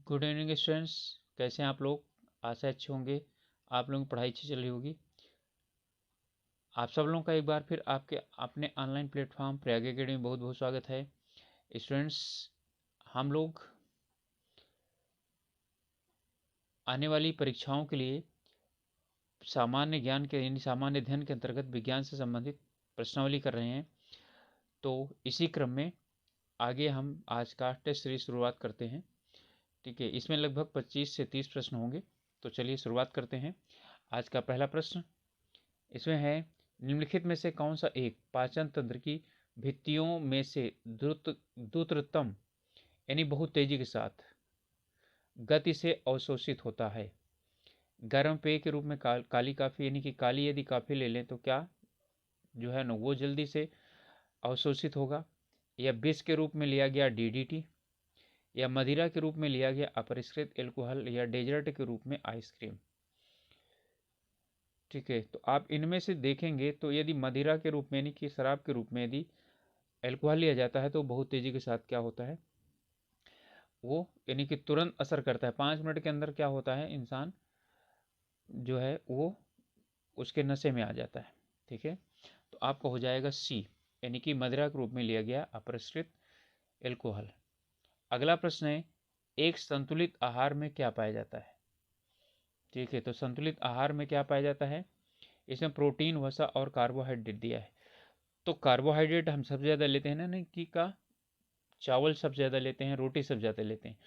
Good evening students, कैसे हैं आप लोग। आशा अच्छे होंगे, आप लोगों की पढ़ाई अच्छी चल रही होगी। आप सब लोगों का एक बार फिर आपके अपने ऑनलाइन प्लेटफॉर्म प्रयाग अकेडमी में बहुत बहुत स्वागत है। स्टूडेंट्स, हम लोग आने वाली परीक्षाओं के लिए सामान्य ज्ञान के यानी सामान्य अध्ययन के अंतर्गत विज्ञान से संबंधित प्रश्नावली कर रहे हैं। तो इसी क्रम में आगे हम आज का टेस्ट सीरीज शुरुआत करते हैं। ठीक है, इसमें लगभग 25 से 30 प्रश्न होंगे। तो चलिए शुरुआत करते हैं। आज का पहला प्रश्न इसमें है, निम्नलिखित में से कौन सा एक पाचन तंत्र की भित्तियों में से द्रुततम यानी बहुत तेजी के साथ गति से अवशोषित होता है। गर्म पेय के रूप में काली काफ़ी यानी कि काली यदि काफ़ी ले लें तो क्या जो है ना वो जल्दी से अवशोषित होगा, या विष के रूप में लिया गया DDT, या मदिरा के रूप में लिया गया अपरिष्कृत एल्कोहल, या डेजर्ट के रूप में आइसक्रीम। ठीक है, तो आप इनमें से देखेंगे तो यदि मदिरा के रूप में यानी कि शराब के रूप में यदि एल्कोहल लिया जाता है तो बहुत तेज़ी के साथ क्या होता है, वो यानी कि तुरंत असर करता है। 5 मिनट के अंदर क्या होता है, इंसान जो है वो उसके नशे में आ जाता है। ठीक है, तो आपका हो जाएगा C, यानी कि मदिरा के रूप में लिया गया अपरिष्कृत एल्कोहल। अगला प्रश्न है, एक संतुलित आहार में क्या पाया जाता है। ठीक है, तो संतुलित आहार में क्या पाया जाता है, इसमें प्रोटीन, वसा और कार्बोहाइड्रेट दिया है। तो कार्बोहाइड्रेट हम सबसे ज़्यादा लेते हैं ना, नहीं कि का चावल सबसे ज़्यादा लेते हैं, रोटी सबसे ज़्यादा लेते हैं।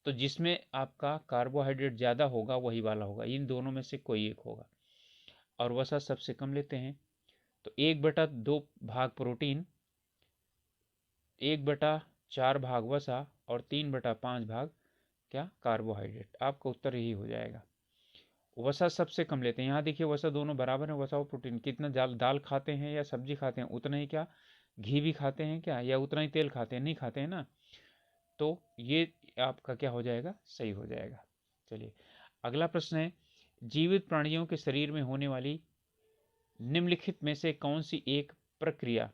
तो जिसमें आपका कार्बोहाइड्रेट ज़्यादा होगा वही वाला होगा, इन दोनों में से कोई एक होगा। और वसा सबसे कम लेते हैं। तो 1/2 भाग प्रोटीन, 1/4 भाग वसा और 3/5 भाग क्या कार्बोहाइड्रेट। आपका उत्तर यही हो जाएगा। वसा सबसे कम लेते हैं। यहाँ देखिए वसा दोनों बराबर है, वसा और प्रोटीन। कितना दाल खाते हैं या सब्जी खाते हैं उतना ही क्या घी भी खाते हैं क्या, या उतना ही तेल खाते हैं, नहीं खाते हैं ना। तो ये आपका क्या हो जाएगा, सही हो जाएगा। चलिए अगला प्रश्न है, जीवित प्राणियों के शरीर में होने वाली निम्नलिखित में से कौन सी एक प्रक्रिया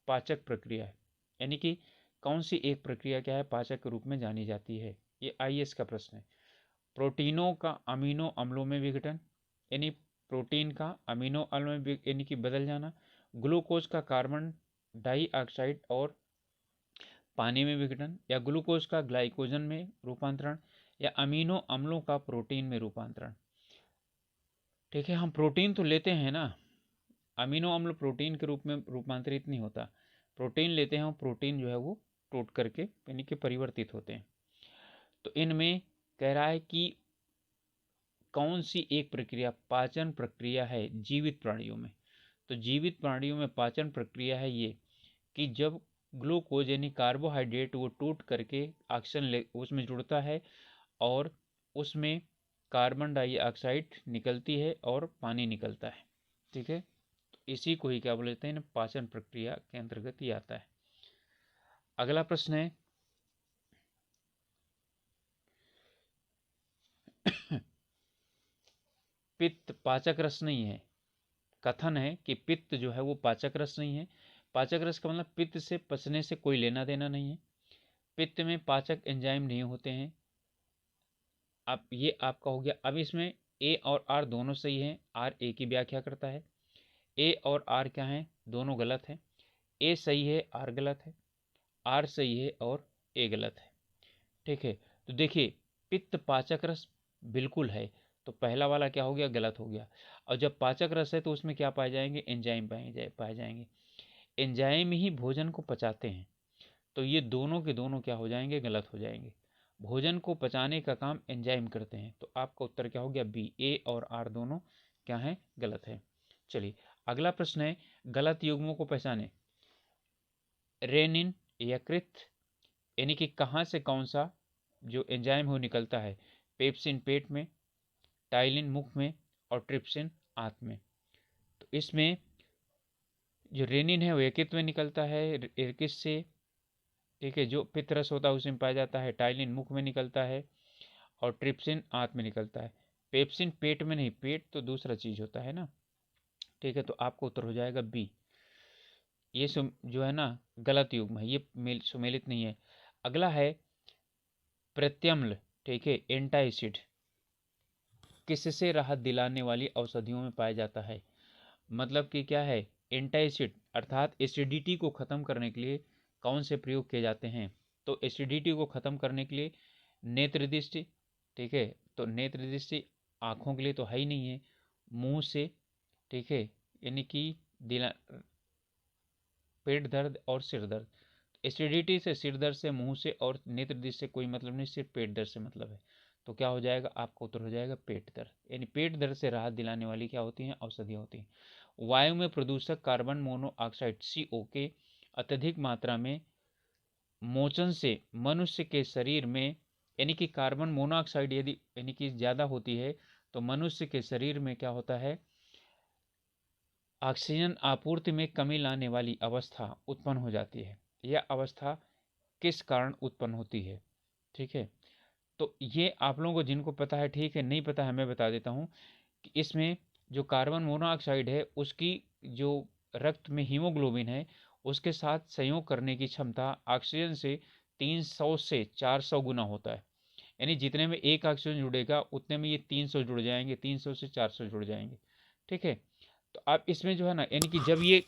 पाचक प्रक्रिया है, यानी कि कौन सी एक प्रक्रिया क्या है पाचक के रूप में जानी जाती है। ये IAS का प्रश्न है। प्रोटीनों का अमीनो अम्लों में विघटन, यानी प्रोटीन का अमीनो अम्ल में यानी कि बदल जाना, ग्लूकोज का कार्बन डाइऑक्साइड और पानी में विघटन, या ग्लूकोज का ग्लाइकोजन में रूपांतरण, या अमीनो अम्लों का प्रोटीन में रूपांतरण। ठीक है, हम प्रोटीन तो लेते हैं ना, अमीनो अम्ल प्रोटीन के रूप में रूपांतरित नहीं होता। प्रोटीन लेते हैं और प्रोटीन जो है वो टूट करके यानी कि परिवर्तित होते हैं। तो इनमें कह रहा है कि कौन सी एक प्रक्रिया पाचन प्रक्रिया है जीवित प्राणियों में। तो जीवित प्राणियों में पाचन प्रक्रिया है ये कि जब ग्लूकोज यानी कार्बोहाइड्रेट वो टूट करके ऑक्सीजन उसमें जुड़ता है और उसमें कार्बन डाइऑक्साइड निकलती है और पानी निकलता है। ठीक है, तो इसी को ही क्या बोलते हैं, पाचन प्रक्रिया के अंतर्गत ही आता है। अगला प्रश्न है पित्त पाचक रस नहीं है। कथन है कि पित्त जो है वो पाचक रस नहीं है। पाचक रस का मतलब पित्त से पचने से कोई लेना देना नहीं है। पित्त में पाचक एंजाइम नहीं होते हैं। अब ये आपका हो गया। अब इसमें ए और आर दोनों सही हैं। आर ए की व्याख्या करता है। ए और आर क्या है, दोनों गलत है। ए सही है, आर गलत है। आर सही है और ए गलत है। ठीक है, तो देखिए पित्त पाचक रस बिल्कुल है, तो पहला वाला क्या हो गया, गलत हो गया। और जब पाचक रस है तो उसमें क्या पाए जाएंगे, एंजाइम पाए जाएंगे। एंजाइम ही भोजन को पचाते हैं, तो ये दोनों के दोनों क्या हो जाएंगे, गलत हो जाएंगे। भोजन को पचाने का काम एंजाइम करते हैं, तो आपका उत्तर क्या हो गया, बी। ए और आर दोनों क्या है, गलत है। चलिए अगला प्रश्न है, गलत युग्मों को पहचाने। रेनिन या कृत यानी कि कहाँ से कौन सा जो एंजाइम हो निकलता है। पेप्सिन पेट में, टाइलिन मुख में और ट्रिप्सिन आंत में। तो इसमें जो रेनिन है वो यकृत में निकलता है यकृत से। ठीक है, जो पित्तरस होता है उसमें पाया जाता है। टाइलिन मुख में निकलता है और ट्रिप्सिन आंत में निकलता है। पेप्सिन पेट में नहीं, पेट तो दूसरा चीज होता है ना। ठीक है, तो आपको उत्तर हो जाएगा बी। ये जो है ना गलत युग्म है, ये सुमेलित नहीं है। अगला है प्रत्यम्ल ठीक है। एंटासिड किससे राहत दिलाने वाली औषधियों में पाया जाता है? मतलब कि क्या है, एंटासिड अर्थात एसिडिटी को खत्म करने के लिए कौन से प्रयोग किए जाते हैं? तो एसिडिटी को खत्म करने के लिए नेत्र दृष्टि, ठीक है, तो नेत्र दृष्टि आँखों के लिए तो है ही नहीं है, मुंह से, ठीक है, यानी कि दिला पेट दर्द और सिर दर्द। एसिडिटी से, सिर दर्द से, मुंह से और नेत्र दृष्टि से कोई मतलब नहीं, सिर्फ पेट दर्द से मतलब है। तो क्या हो जाएगा, आपका उत्तर हो जाएगा पेट दर्द। यानी पेट दर्द से राहत दिलाने वाली क्या होती हैं, औषधियाँ होती हैं। वायु में प्रदूषक कार्बन मोनोऑक्साइड CO के अत्यधिक मात्रा में मोचन से मनुष्य के शरीर में, यानी कि कार्बन मोनोऑक्साइड यदि यानी कि ज़्यादा होती है तो मनुष्य के शरीर में क्या होता है, ऑक्सीजन आपूर्ति में कमी लाने वाली अवस्था उत्पन्न हो जाती है। यह अवस्था किस कारण उत्पन्न होती है? ठीक है, तो ये आप लोगों को जिनको पता है ठीक है, नहीं पता है मैं बता देता हूँ कि इसमें जो कार्बन मोनोऑक्साइड है उसकी जो रक्त में हीमोग्लोबिन है उसके साथ संयोग करने की क्षमता ऑक्सीजन से 300 से 400 गुना होता है। यानी जितने में एक ऑक्सीजन जुड़ेगा उतने में ये 300 जुड़ जाएंगे, 300 से 400 जुड़ जाएंगे। ठीक है, तो आप इसमें जो है ना, यानी कि जब ये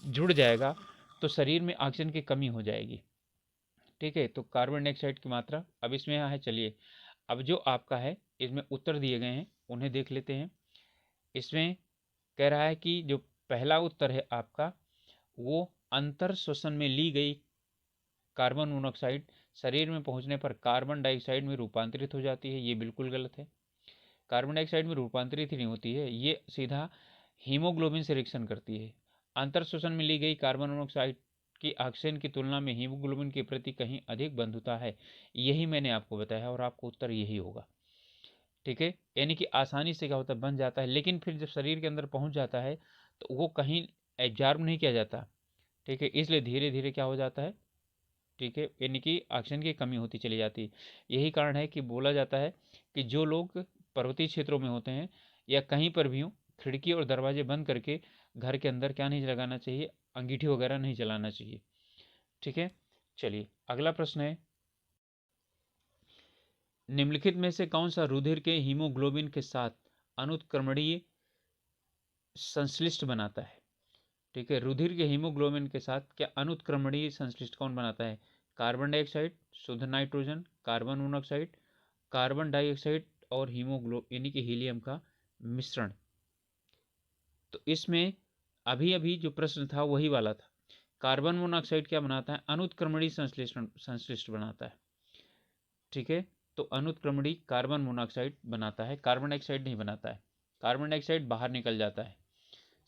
जुड़ जाएगा तो शरीर में ऑक्सीजन की कमी हो जाएगी। ठीक है, तो कार्बन डाइऑक्साइड की मात्रा अब इसमें यहाँ है। चलिए अब जो आपका है इसमें उत्तर दिए गए हैं उन्हें देख लेते हैं। इसमें कह रहा है कि जो पहला उत्तर है आपका वो अंतर श्वसन में ली गई कार्बन मोनोऑक्साइड शरीर में पहुंचने पर कार्बन डाइऑक्साइड में रूपांतरित हो जाती है, ये बिल्कुल गलत है। कार्बन डाइऑक्साइड में रूपांतरित ही नहीं होती है, ये सीधा हीमोग्लोबिन से रिएक्शन करती है। अंतर श्वसन में ली गई कार्बन मोनोऑक्साइड की ऑक्सीजन की तुलना में हीमोग्लोबिन के प्रति कहीं अधिक बंधुता है, यही मैंने आपको बताया और आपको उत्तर यही होगा। ठीक है, यानी कि आसानी से क्या होता है, बन जाता है, लेकिन फिर जब शरीर के अंदर पहुंच जाता है तो वो कहीं एब्जॉर्ब नहीं किया जाता। ठीक है, इसलिए धीरे धीरे क्या हो जाता है, ठीक है, यानी कि ऑक्सीजन की कमी होती चली जाती है। यही कारण है कि बोला जाता है कि जो लोग पर्वतीय क्षेत्रों में होते हैं या कहीं पर भी हों, खिड़की और दरवाजे बंद करके घर के अंदर क्या नहीं लगाना चाहिए, अंगीठी वगैरह नहीं चलाना चाहिए। ठीक है, चलिए अगला प्रश्न है, निम्नलिखित में से कौन सा रुधिर के हीमोग्लोबिन के साथ अनुत्क्रमणीय संश्लिष्ट बनाता है? ठीक है, रुधिर के हीमोग्लोबिन के साथ क्या अनुत्क्रमणीय संश्लिष्ट कौन बनाता है? कार्बन डाइऑक्साइड, शुद्ध nitrogen, carbon monoxide, carbon dioxide और यानी कि हीलियम का मिश्रण। तो इसमें अभी अभी जो प्रश्न था वही वाला था। कार्बन मोनोऑक्साइड क्या बनाता है? अनुत्क्रमणीय संश्लिष्ट बनाता है। ठीक है, तो अनुत्क्रमणीय कार्बन मोनोऑक्साइड बनाता है, कार्बन डाइऑक्साइड नहीं बनाता है। कार्बन डाइऑक्साइड बाहर निकल जाता है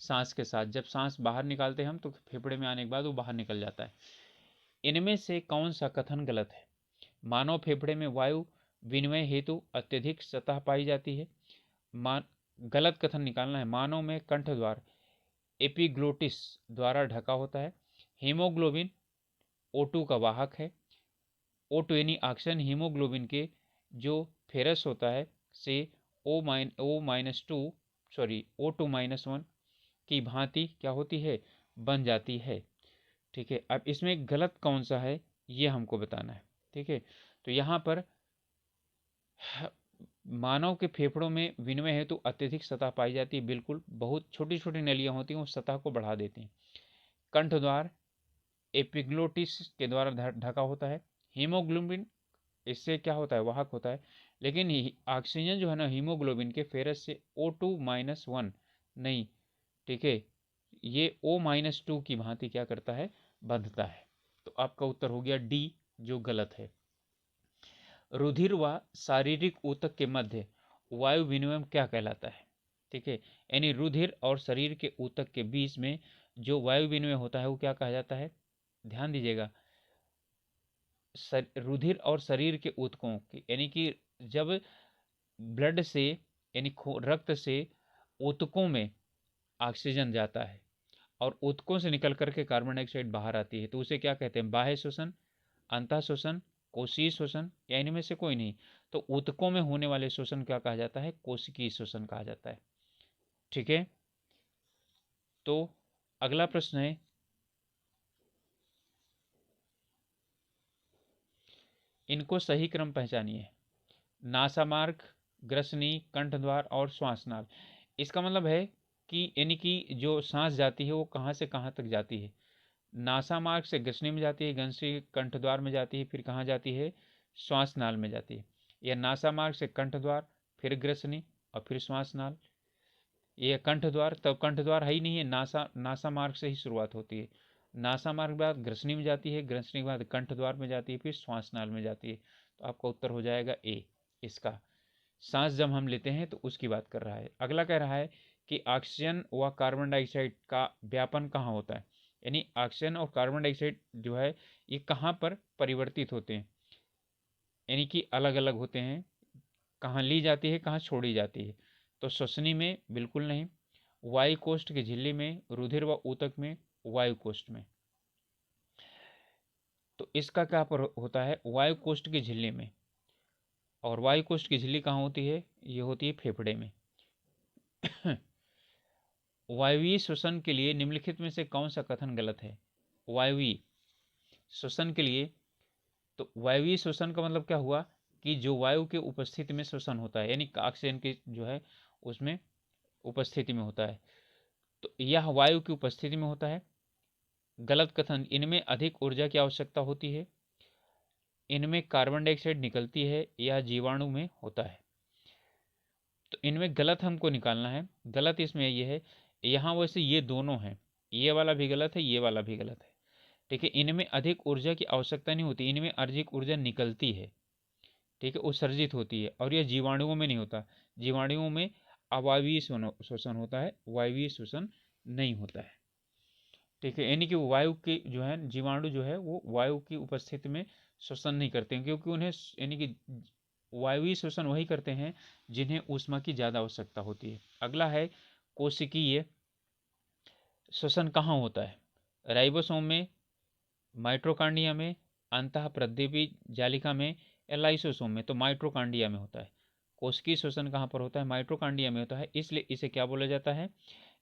सांस के साथ, जब सांस बाहर निकालते हैं हम तो फेफड़े में आने के बाद वो बाहर निकल जाता है। इनमें से कौन सा कथन गलत है? मानव फेफड़े में वायु विनिमय हेतु अत्यधिक सतह पाई जाती है। गलत कथन निकालना है। मानव में कंठ द्वार एपिग्लोटिस द्वारा ढका होता है। हीमोग्लोबिन O2 का वाहक है। O2 यानी ऑक्सीजन हीमोग्लोबिन के जो फेरस होता है से O2-1 की भांति क्या होती है, बन जाती है। ठीक है, अब इसमें गलत कौन सा है ये हमको बताना है। ठीक है, तो यहाँ पर मानव के फेफड़ों में विनिमय हेतु अत्यधिक सतह पाई जाती है, बिल्कुल, बहुत छोटी छोटी नलियाँ होती हैं वो सतह को बढ़ा देती हैं। कंठ द्वार एपिग्लोटिस के द्वारा ढका होता है। हीमोग्लोबिन इससे क्या होता है, वाहक होता है, लेकिन ऑक्सीजन जो है ना हीमोग्लोबिन के फेरस से O2-1 नहीं, ठीक है, ये O-2 की भांति क्या करता है, बंधता है। तो आपका उत्तर हो गया डी, जो गलत है। रुधिर व शारीरिक ऊतक के मध्य वायु विनिमय क्या कहलाता है? ठीक है, यानी रुधिर और शरीर के ऊतक के बीच में जो वायु विनिमय होता है वो क्या कहा जाता है? ध्यान दीजिएगा, रुधिर और शरीर के ऊतकों की, यानी कि जब ब्लड से यानी रक्त से ऊतकों में ऑक्सीजन जाता है और ऊतकों से निकल करके कार्बन डाइऑक्साइड बाहर आती है तो उसे क्या कहते हैं? बाह्य श्वसन, अंतः श्वसन, कोशिकीय श्वसन, या इनमें से कोई नहीं। तो ऊतकों में होने वाले श्वसन क्या कहा जाता है? कोशिकीय श्वसन कहा जाता है। ठीक है, तो अगला प्रश्न है, इनको सही क्रम पहचानिए। नासामार्ग, ग्रसनी, कंठद्वार और श्वासनाल। इसका मतलब है कि यानी कि जो सांस जाती है वो कहाँ से कहाँ तक जाती है। नासामार्ग से ग्रसनी में जाती है, ग्रसनी कंठद्वार में जाती है, फिर कहाँ जाती है, श्वासनाल में जाती है। या नासामार्ग से कंठद्वार, फिर ग्रसनी और फिर श्वासनाल। ये कंठद्वार, तब कंठद्वार है ही नहीं है, नासा मार्ग से ही शुरुआत होती है। नासा मार्ग के बाद ग्रसनी में जाती है, ग्रसनी के बाद कंठद्वार में जाती है, फिर श्वासनाल में जाती है। तो आपका उत्तर हो जाएगा ए इसका। सांस जब हम लेते हैं तो उसकी बात कर रहा है। अगला कह रहा है कि ऑक्सीजन व कार्बन डाइऑक्साइड का व्यापन कहाँ होता है, यानी ऑक्सीजन और कार्बन डाइऑक्साइड जो है ये कहाँ पर परिवर्तित होते हैं, यानी कि अलग अलग होते हैं, कहाँ ली जाती है, कहाँ छोड़ी जाती है। तो श्वसनी में बिल्कुल नहीं, वायु कोष्ठ की झिल्ली में, रुधिर व ऊतक में, वायु कोष्ठ में। तो इसका क्या पर होता है, वायु कोष्ठ की झिल्ली में। और वायु कोष्ठ की झिल्ली कहाँ होती है, ये होती है फेफड़े में। वायवीय श्वसन के लिए निम्नलिखित में से कौन सा कथन गलत है। वायवीय श्वसन के लिए, तो वायवीय श्वसन का मतलब क्या हुआ कि जो वायु के उपस्थिति में श्वसन होता है, यानी ऑक्सीजन की जो है उसमें उपस्थिति में होता है, तो यह वायु की उपस्थिति में होता है। गलत कथन, इनमें अधिक ऊर्जा की आवश्यकता होती है, इनमें कार्बन डाइऑक्साइड निकलती है, या जीवाणु में होता है। तो इनमें गलत हमको निकालना है। गलत इसमें ये है, यहाँ वैसे ये दोनों हैं, ये वाला भी गलत है, ये वाला भी गलत है। ठीक है, इनमें अधिक ऊर्जा की आवश्यकता नहीं होती, इनमें अधिक ऊर्जा निकलती है। ठीक है, उत्सर्जित होती है, और यह जीवाणुओं में नहीं होता। जीवाणुओं में अवायवीय श्वसन होता है, वायवीय श्वसन नहीं होता है। ठीक है, यानी कि वायु के जो है जीवाणु जो है वो वायु की उपस्थिति में श्वसन नहीं करते हैं, क्योंकि उन्हें यानी कि वायवीय श्वसन वही करते हैं जिन्हें ऊष्मा की ज़्यादा आवश्यकता होती है। अगला है कोशिकीय श्वसन कहाँ होता है, राइबोसोम में, माइट्रोकांडिया में, अंतः प्रद्वीपी जालिका में, या लाइसोसोम में। तो माइट्रोकांडिया में होता है। कोशिकीय श्वसन कहाँ पर होता है, माइट्रोकांडिया में होता है, इसलिए इसे क्या बोला जाता है,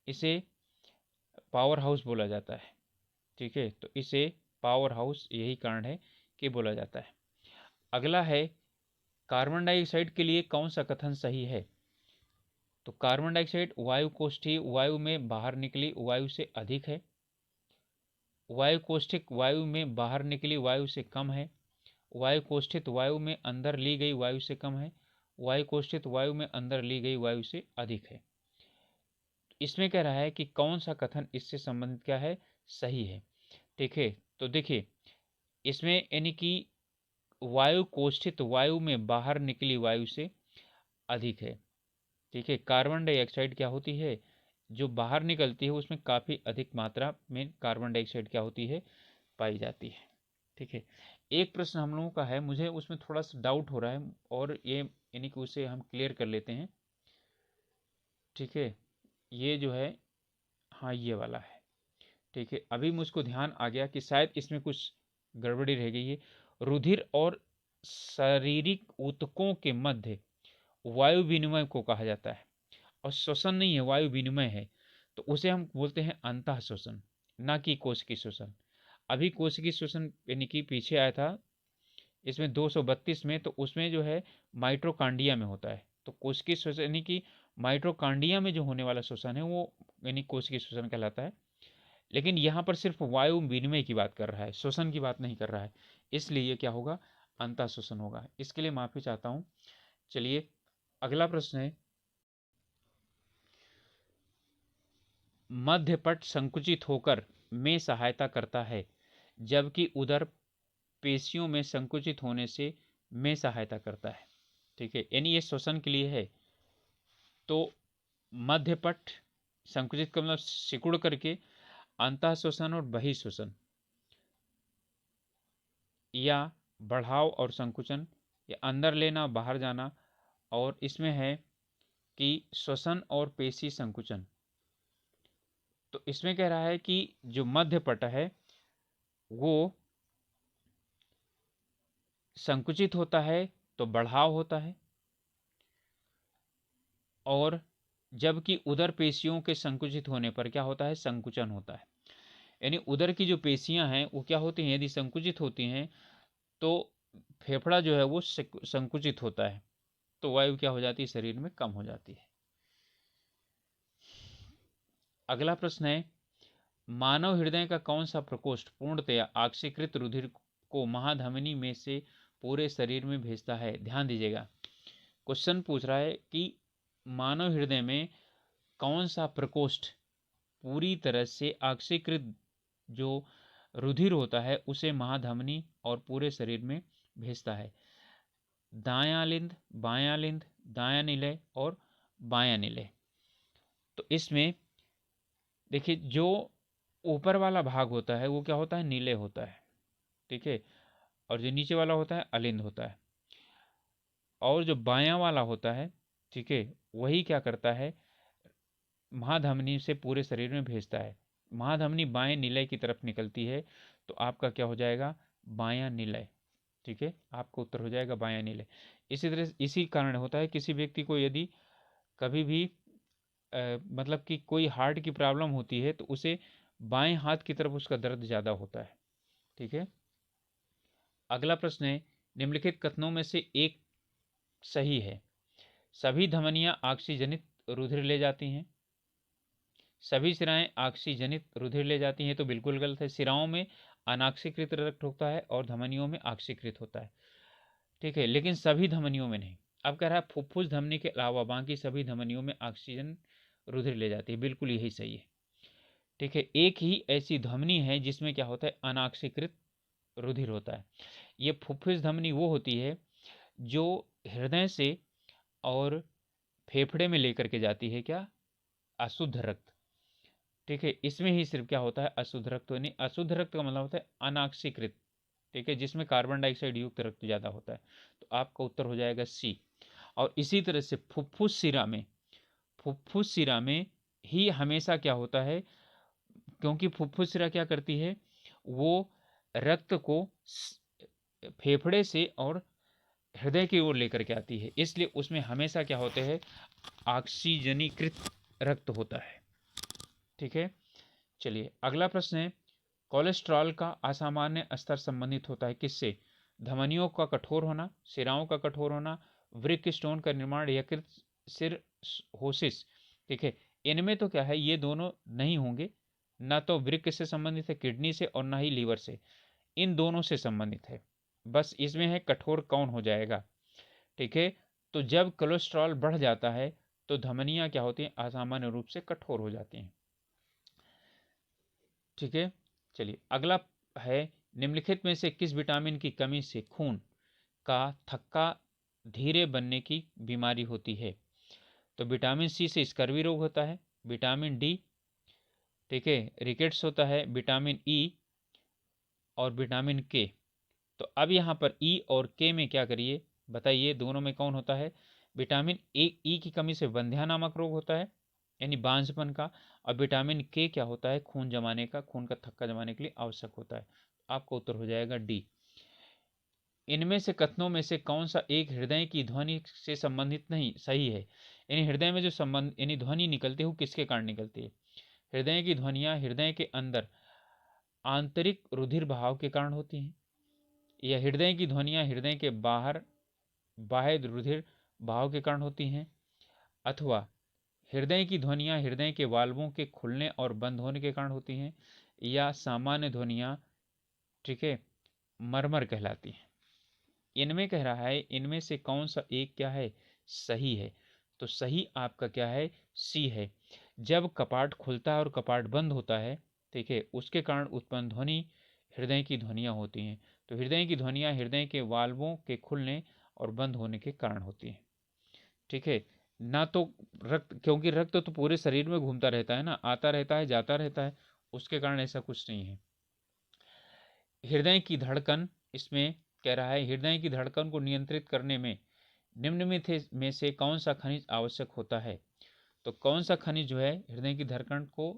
इसे पावर हाउस बोला जाता है। ठीक है, तो इसे पावर हाउस यही कारण है कि बोला जाता है। अगला है कार्बन डाइऑक्साइड के लिए कौन सा कथन सही है। तो कार्बन डाइऑक्साइड वायु कोष्ठीय वायु में बाहर निकली वायु से अधिक है, वायु कोष्ठिक वायु में बाहर निकली वायु से कम है, वायु कोष्ठित वायु में अंदर ली गई वायु से कम है, वायु कोष्ठित वायु में अंदर ली गई वायु से अधिक है। इसमें कह रहा है कि कौन सा कथन इससे संबंधित क्या है, सही है। ठीक है, तो देखिए इसमें यानी कि वायु कोष्ठित वायु में बाहर निकली वायु से अधिक है। ठीक है, कार्बन डाइऑक्साइड क्या होती है, जो बाहर निकलती है उसमें काफ़ी अधिक मात्रा में कार्बन डाइऑक्साइड क्या होती है, पाई जाती है। ठीक है, एक प्रश्न हम लोगों का है, मुझे उसमें थोड़ा सा डाउट हो रहा है, और ये यानी कि उसे हम क्लियर कर लेते हैं। ठीक है, ये जो है, हाँ ये वाला है। ठीक है, अभी मुझको ध्यान आ गया कि शायद इसमें कुछ गड़बड़ी रह गई है। रुधिर और शारीरिक ऊतकों के मध्य वायु विनिमय को कहा जाता है, और श्वसन नहीं है, वायु विनिमय है, तो उसे हम बोलते हैं अंतः श्वसन, ना कि कोशिकीय श्वसन। अभी कोशिकीय श्वसन यानी कि पीछे आया था इसमें 232 में, तो उसमें जो है माइट्रोकांडिया में होता है। तो कोशिकीय श्वसन यानी कि माइट्रोकांडिया में जो होने वाला श्वसन है वो यानी कोशिकीय श्वसन कहलाता है। लेकिन यहाँ पर सिर्फ वायु विनिमय की बात कर रहा है, श्वसन की बात नहीं कर रहा है, इसलिए ये क्या होगा, अंतः श्वसन होगा। इसके लिए माफी चाहता हूँ। चलिए अगला प्रश्न है, मध्यपट संकुचित होकर में सहायता करता है, जबकि उदर पेशियों में संकुचित होने से में सहायता करता है। ठीक है, यानी ये श्वसन के लिए है। तो मध्यपट संकुचित का मतलब सिकुड़ करके, अंतः श्वसन और बहिःश्वसन, या बढ़ाव और संकुचन, या अंदर लेना बाहर जाना, और इसमें है कि श्वसन और पेशी संकुचन। तो इसमें कह रहा है कि जो मध्यपट है वो संकुचित होता है तो बढ़ाव होता है, और जबकि उदर पेशियों के संकुचित होने पर क्या होता है, संकुचन होता है। यानी उदर की जो पेशियां हैं वो क्या होती हैं, यदि संकुचित होती हैं तो फेफड़ा जो है वो संकुचित होता है। तो वायु क्या हो जाती है, शरीर में कम हो जाती है। अगला प्रश्न है, मानव हृदय का कौन सा प्रकोष्ठ पूर्णतया ऑक्सीकृत रुधिर को महाधमनी में से पूरे शरीर में भेजता है? ध्यान दीजिएगा, क्वेश्चन पूछ रहा है कि मानव हृदय में कौन सा प्रकोष्ठ पूरी तरह से ऑक्सीकृत जो रुधिर होता है उसे महाधमनी और पूरे शरीर में भेजता है? दायां लिंद, बायां लिंद, दायां निलय और बायां निलय। तो इसमें देखिए, जो ऊपर वाला भाग होता है वो क्या होता है, नीले होता है, ठीक है, और जो नीचे वाला होता है अलिंद होता है, और जो बायां वाला होता है, ठीक है, वही क्या करता है, महाधमनी से पूरे शरीर में भेजता है। महाधमनी बाएं निलय की तरफ निकलती है, तो आपका क्या हो जाएगा, बायां निलय, ठीक है, आपका उत्तर हो जाएगा बायां निलय। इसी तरह इसी कारण होता है किसी व्यक्ति को यदि कभी भी मतलब कि कोई हार्ट की प्रॉब्लम होती है तो उसे बाएं हाथ की तरफ उसका दर्द ज़्यादा होता है, ठीक है। अगला प्रश्न है, निम्नलिखित कथनों में से एक सही है? सभी धमनियां ऑक्सीजनित रुधिर ले जाती हैं, सभी सिराएं ऑक्सीजनित रुधिर ले जाती हैं, तो बिल्कुल गलत है। सिराओं में अनाक्सीकृत रक्त होता है और धमनियों में ऑक्सीकृत होता है, ठीक है, लेकिन सभी धमनियों में नहीं। अब कह रहा है फुफ्फुस धमनी के अलावा बाकी सभी धमनियों में ऑक्सीजन रुधिर ले जाती है, बिल्कुल यही सही है, ठीक है। एक ही ऐसी धमनी है जिसमें क्या होता है, अनाक्सीकृत रुधिर होता है। ये फुफ्फुस धमनी वो होती है जो हृदय से और फेफड़े में लेकर के जाती है क्या, अशुद्ध रक्त, ठीक है। इसमें ही सिर्फ क्या होता है, अशुद्ध रक्त, यानी अशुद्ध रक्त का मतलब होता है अनाक्सीकृत, ठीक है, जिसमें कार्बन डाइऑक्साइड युक्त रक्त ज़्यादा होता है, तो आपका उत्तर हो जाएगा सी। और इसी तरह से फुफ्फुस शिरा में ही हमेशा क्या होता है, क्योंकि फुफ्फुस शिरा क्या करती है, वो रक्त को फेफड़े से और हृदय की ओर लेकर के आती है, इसलिए उसमें हमेशा क्या होते हैं, ऑक्सीजनीकृत रक्त होता है, ठीक है। चलिए अगला प्रश्न है, कोलेस्ट्रॉल का असामान्य स्तर संबंधित होता है किससे? धमनियों का कठोर होना, सिराओं का कठोर होना, वृक्क स्टोन का निर्माण, यकृत सिरहोसिस, ठीक है। इनमें तो क्या है, ये दोनों नहीं होंगे, ना तो वृक्क से संबंधित है, किडनी से, और ना ही लीवर से, इन दोनों से संबंधित है। बस इसमें है कठोर कौन हो जाएगा, ठीक है। तो जब कोलेस्ट्रॉल बढ़ जाता है तो धमनियां क्या होती हैं, असामान्य रूप से कठोर हो जाती हैं, ठीक है। चलिए अगला है, निम्नलिखित में से किस विटामिन की कमी से खून का थक्का धीरे बनने की बीमारी होती है? तो विटामिन सी से स्कर्वी रोग होता है, विटामिन डी, ठीक है, रिकेट्स होता है, विटामिन ई और विटामिन के। तो अब यहाँ पर ई और के में क्या करिए, बताइए दोनों में कौन होता है? विटामिन ई की कमी से वंध्या नामक रोग होता है, यानी बांझपन का, और विटामिन के क्या होता है, खून जमाने का, खून का थक्का जमाने के लिए आवश्यक होता है। आपका उत्तर हो जाएगा डी। इनमें से कथनों में से कौन सा एक हृदय की ध्वनि से संबंधित नहीं सही है? यानी हृदय में जो संबंध यानी ध्वनि निकलती है वो किसके कारण निकलती है? हृदय की ध्वनियाँ हृदय के अंदर आंतरिक रुधिर बहाव के कारण होती हैं, या हृदय की ध्वनियाँ हृदय के बाहर बाह्य रुधिर बहाव के कारण होती हैं, अथवा हृदय की ध्वनियाँ हृदय के वाल्वों के खुलने और बंद होने के कारण होती हैं, या सामान्य ध्वनियाँ, ठीक है, मरमर कहलाती हैं। इनमें कह रहा है, इनमें से कौन सा एक क्या है, सही है? तो सही आपका क्या है, सी है। जब कपाट खुलता है और कपाट बंद होता है, ठीक है, उसके कारण उत्पन्न ध्वनि हृदय की ध्वनियाँ होती हैं। तो हृदय की ध्वनियाँ हृदय के वाल्वों के खुलने और बंद होने के कारण होती हैं, ठीक है, ना तो रक्त, क्योंकि रक्त तो पूरे शरीर में घूमता रहता है ना, आता रहता है जाता रहता है, उसके कारण ऐसा कुछ नहीं है। हृदय की धड़कन, इसमें कह रहा है हृदय की धड़कन को नियंत्रित करने में निम्न में से कौन सा खनिज आवश्यक होता है? तो कौन सा खनिज जो है हृदय की धड़कन को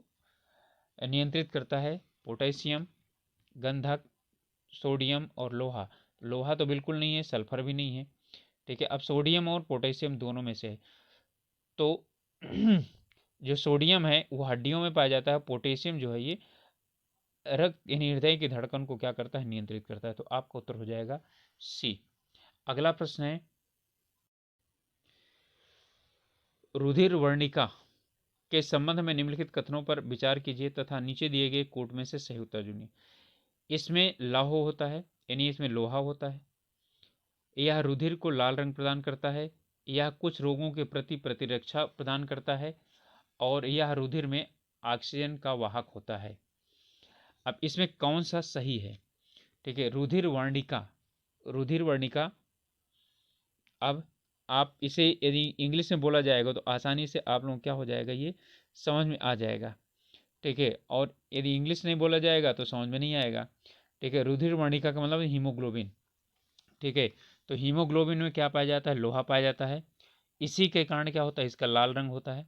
नियंत्रित करता है? पोटेशियम, गंधक, सोडियम और लोहा। लोहा तो बिल्कुल नहीं है, सल्फर भी नहीं है, ठीक है। अब सोडियम और पोटेशियम दोनों में से है, तो जो सोडियम है वो हड्डियों में पाया जाता है, पोटेशियम जो है ये रक्त यानी हृदय की धड़कन को क्या करता है, नियंत्रित करता है। तो आपका उत्तर हो जाएगा सी। अगला प्रश्न है, रुधिर वर्णिका के संबंध में निम्नलिखित कथनों पर विचार कीजिए तथा नीचे दिए गए कोट में से सही उत्तर चुनिए। इसमें लौह होता है, यानी इसमें लोहा होता है। यह रुधिर को लाल रंग प्रदान करता है। यह कुछ रोगों के प्रति प्रतिरक्षा प्रदान करता है और यह रुधिर में ऑक्सीजन का वाहक होता है। अब इसमें कौन सा सही है? ठीक है, रुधिर वर्णिका, रुधिर वर्णिका। अब आप इसे यदि इंग्लिश में बोला जाएगा तो आसानी से आप लोगों को क्या हो जाएगा, ये समझ में आ जाएगा। ठीक है, और यदि इंग्लिश नहीं बोला जाएगा तो समझ में नहीं आएगा। ठीक है, रुधिर वर्णिका का मतलब हीमोग्लोबिन। ठीक है, तो हीमोग्लोबिन में क्या पाया जाता है? लोहा पाया जाता है। इसी के कारण क्या होता है? इसका लाल रंग होता है।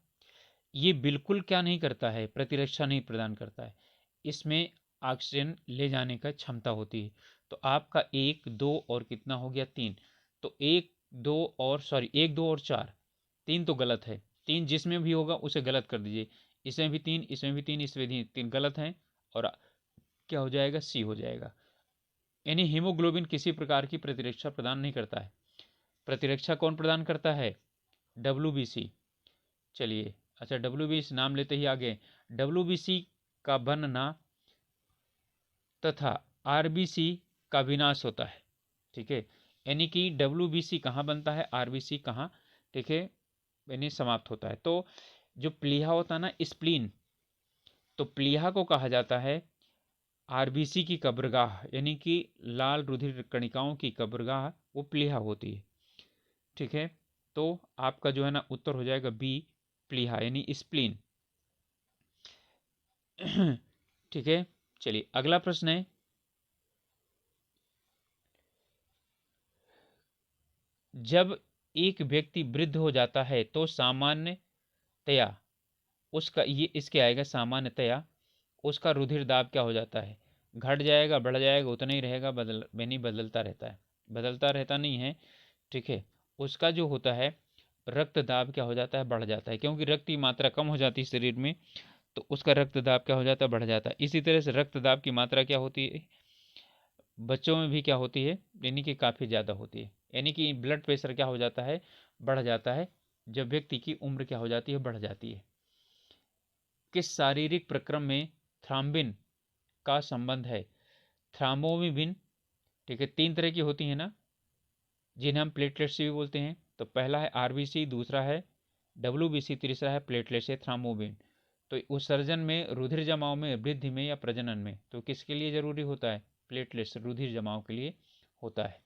ये बिल्कुल क्या नहीं करता है? प्रतिरक्षा नहीं प्रदान करता है। इसमें ऑक्सीजन ले जाने का क्षमता होती है। तो आपका 1, 2 और कितना हो गया? 3। तो 1, 2 और 4, 3 तो गलत है। 3 जिसमें भी होगा उसे गलत कर दीजिए। इसमें भी 3, इसमें भी 3, इसमें भी 3 गलत हैं और क्या हो जाएगा? सी हो जाएगा। यानी हीमोग्लोबिन किसी प्रकार की प्रतिरक्षा प्रदान नहीं करता है। प्रतिरक्षा कौन प्रदान करता है? WBC। चलिए, अच्छा, WBC नाम लेते ही आगे, WBC का बनना तथा RBC का विनाश होता है। ठीक है, यानी कि WBC कहाँ बनता है, RBC कहाँ, ठीक है, यानी समाप्त होता है। तो जो प्लीहा होता है ना, स्प्लीन, तो प्लीहा को कहा जाता है RBC की कब्रगाह, यानी कि लाल रुधिर कणिकाओं की कब्रगाह, वो प्लीहा होती है। ठीक है, तो आपका जो है ना उत्तर हो जाएगा बी, प्लीहा यानी स्प्लीन। ठीक है, चलिए अगला प्रश्न है, जब एक व्यक्ति वृद्ध हो जाता है तो सामान्यतया उसका, ये इसके आएगा, सामान्यतया उसका रुधिर दाब क्या हो जाता है? घट जाएगा, बढ़ जाएगा, उतना ही रहेगा, नहीं बदलता रहता है? बदलता रहता नहीं है। ठीक है, उसका जो होता है रक्त दाब क्या हो जाता है? बढ़ जाता है, क्योंकि रक्त की मात्रा कम हो जाती है शरीर में, तो उसका रक्त दाब क्या हो जाता है? बढ़ जाता है। इसी तरह से रक्त दाब की मात्रा क्या होती है? बच्चों में भी क्या होती है? यानी कि काफ़ी ज़्यादा होती है। यानी कि ब्लड प्रेशर क्या हो जाता है? बढ़ जाता है, जब व्यक्ति की उम्र क्या हो जाती है? बढ़ जाती है। किस शारीरिक प्रक्रम में थ्राम्बिन का संबंध है? थ्राम्बोमिबिन, ठीक है, 3 तरह की होती है ना, जिन्हें हम प्लेटलेट्स भी बोलते हैं। तो पहला है RBC, दूसरा है WBC, तीसरा है प्लेटलेट्स या थ्राम्बोबिन। तो उत्सर्जन में, रुधिर जमाव में, वृद्धि में या प्रजनन में, तो किसके लिए जरूरी होता है? प्लेटलेट्स, रुधिर जमाव के लिए होता है।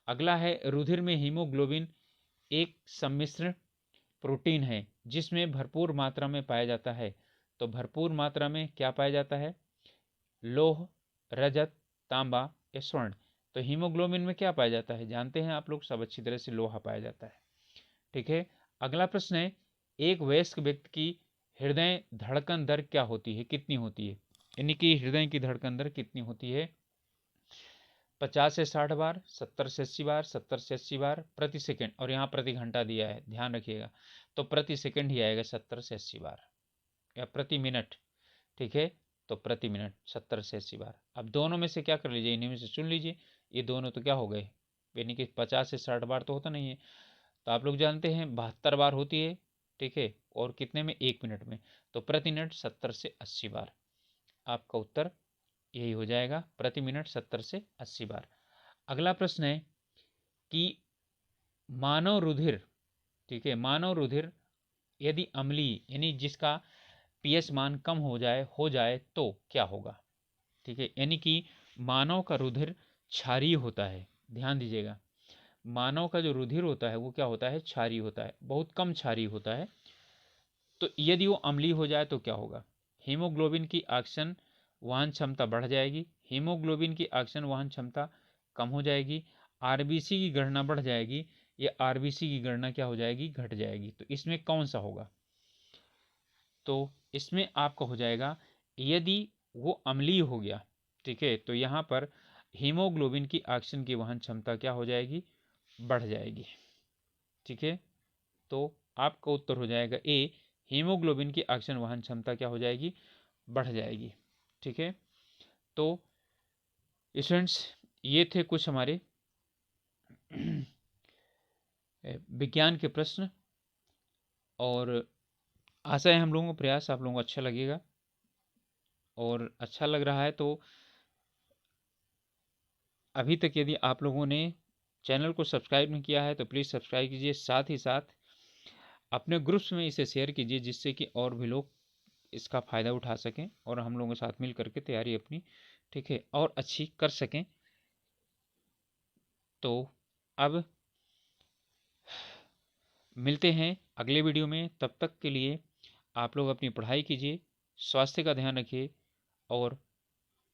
अगला है, रुधिर में हीमोग्लोबिन एक सम्मिश्रण प्रोटीन है जिसमें भरपूर मात्रा में पाया जाता है। तो भरपूर मात्रा में क्या पाया जाता है? लोह, रजत, तांबा या स्वर्ण। तो हीमोग्लोबिन में क्या पाया जाता है? जानते हैं आप लोग सब अच्छी तरह से, लोहा पाया जाता है। ठीक है, अगला प्रश्न है, एक वयस्क व्यक्ति की हृदय धड़कन दर क्या होती है? कितनी होती है? यानी कि हृदय की धड़कन दर कितनी होती है? 50 से 60 बार, 70 से 80 बार, 70 से 80 बार प्रति सेकंड, और यहाँ प्रति घंटा दिया है, ध्यान रखिएगा। तो प्रति सेकंड ही आएगा 70 से 80 बार, या प्रति मिनट। ठीक है, तो प्रति मिनट 70 से 80 बार। अब दोनों में से क्या कर लीजिए, इन्हीं में से चुन लीजिए। ये दोनों तो क्या हो गए, यानी कि 50 से 60 बार तो होता नहीं है, तो आप लोग जानते हैं 72 बार होती है। ठीक है, और कितने में? 1 मिनट में। तो प्रति मिनट 70 से 80 बार, आपका उत्तर यही हो जाएगा, प्रति मिनट 70 से 80 बार। अगला प्रश्न है कि मानव रुधिर, ठीक है, मानव रुधिर यदि अम्लीय, यानी जिसका पीएच मान कम हो जाए तो क्या होगा? ठीक है, यानी कि मानव का रुधिर क्षारीय होता है। ध्यान दीजिएगा, मानव का जो रुधिर होता है वो क्या होता है? क्षारीय होता है, बहुत कम क्षारीय होता है। तो यदि वो अम्लीय हो जाए तो क्या होगा? हीमोग्लोबिन की ऑक्सीजन वहन क्षमता बढ़ जाएगी, हीमोग्लोबिन की ऑक्सीजन वहन क्षमता कम हो जाएगी, RBC की गणना बढ़ जाएगी, या RBC की गणना क्या हो जाएगी? घट जाएगी। तो इसमें कौन सा होगा? तो इसमें आपका हो जाएगा, यदि वो अम्लीय हो गया, ठीक है, तो यहाँ पर हीमोग्लोबिन की ऑक्सीजन की वहन क्षमता क्या हो जाएगी? बढ़ जाएगी। ठीक है, तो आपका उत्तर हो जाएगा ए, हीमोग्लोबिन की ऑक्सीजन वहन क्षमता क्या हो जाएगी? बढ़ जाएगी। ठीक है, तो स्टूडेंट्स, ये थे कुछ हमारे विज्ञान के प्रश्न, और आशा है हम लोगों का प्रयास आप लोगों को अच्छा लगेगा, और अच्छा लग रहा है तो अभी तक यदि आप लोगों ने चैनल को सब्सक्राइब नहीं किया है तो प्लीज़ सब्सक्राइब कीजिए, साथ ही साथ अपने ग्रुप्स में इसे शेयर कीजिए, जिससे कि और भी लोग इसका फ़ायदा उठा सकें और हम लोगों के साथ मिल करके तैयारी अपनी, ठीक है, और अच्छी कर सकें। तो अब मिलते हैं अगले वीडियो में, तब तक के लिए आप लोग अपनी पढ़ाई कीजिए, स्वास्थ्य का ध्यान रखिए और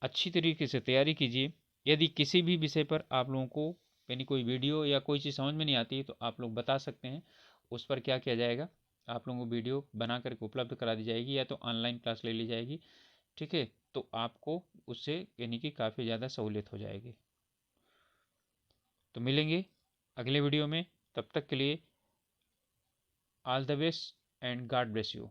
अच्छी तरीके से तैयारी कीजिए। यदि किसी भी विषय पर आप लोगों को यानी कोई वीडियो या कोई चीज़ समझ में नहीं आती है तो आप लोग बता सकते हैं, उस पर क्या किया जाएगा, आप लोगों को वीडियो बना करके उपलब्ध करा दी जाएगी या तो ऑनलाइन क्लास ले ली जाएगी, ठीक है। तो आपको उससे यानी कि काफ़ी ज़्यादा सहूलियत हो जाएगी। तो मिलेंगे अगले वीडियो में, तब तक के लिए all the best and God bless you.